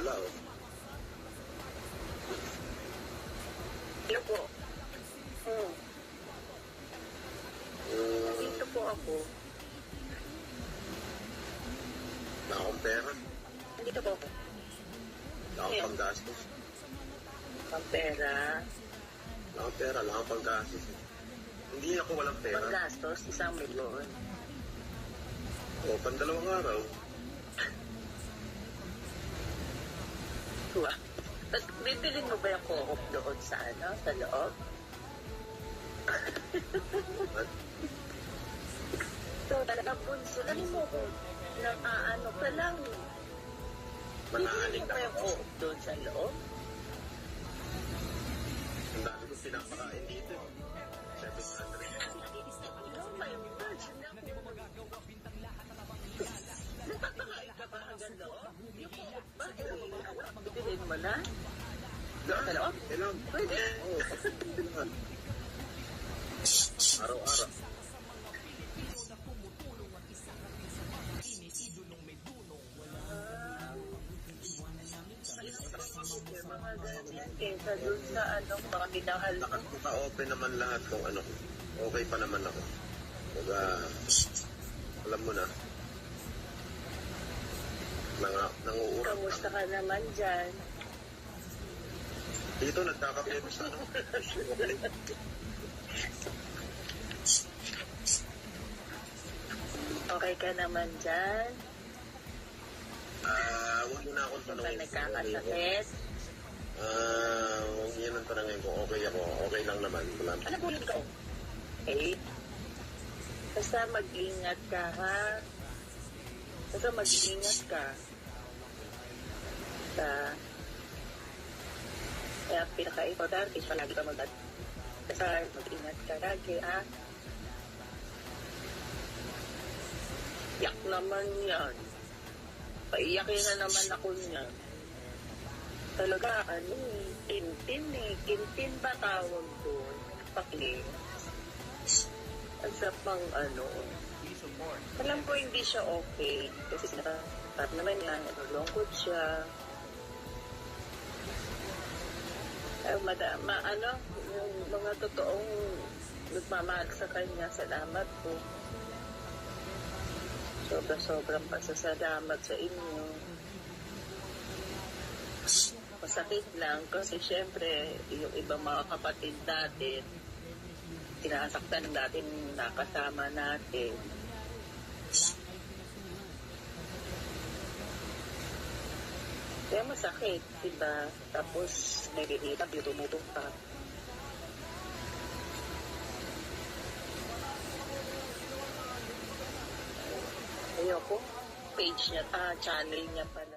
pala, oh. Hello po. Hmm, Dito po ako. wala akong pera. Nandito po ako. Wala akong panggastos. Ang pera. Wala akong pera, wala akong panggastos. Hindi ako walang pera. Paggastos, 1,000,000. O, pandalawang araw. Tuwa. Tapos, bibilin mo ba yung co-op doon sa sa loob? At, So, talagang bunso. Alam mo ko, nang ka lang. manaanig Bibilin mo na ba yung ako. co-op doon sa loob? Ang dami kong pinapakain dito. 700. Oh my God, nakakain ka ba hanggang loob? Yung co-op ba? Bibilin mo na? Sa loob? Kailan? Pwede. Oo. Araw-araw. Mga ganyan. Kesa dun sa mga minahal mo. Naka-open naman lahat kung ano. Okay pa naman ako. Baga, alam mo na. Nanguurang Kamusta ka naman dyan? Dito, nagkakape ko sa ano. Okay ka naman dyan? Huwag niyo na akong Kung tanongin. nagkakasakit? Huwag niyo nang tanongin kung okay ako. Okay lang naman. Wala. Ano po ka? Okay. Basta mag-ingat ka, ha? Basta mag-ingat ka. Kaya pinaka-importante, palagi ka basta mag-ingat ka lagi, ha? Yak naman yan. Paiyakin na naman ako niyan. Talaga, kintin eh. Kintin ba tawag doon? Pakli. At sa pang alam ko hindi siya okay. Kasi sinatap naman yan. Nalungkot siya. Ay, yung mga totoong nagmamahal sa kanya, salamat po. Sobrang pasasalamat sa inyo. Masakit lang kasi syempre yung ibang mga kapatid natin sinasaktan natin nakasama natin. Kaya masakit, diba? Tapos nililitap yung tumutong pa. Ayoko. Page niya, channel niya pala.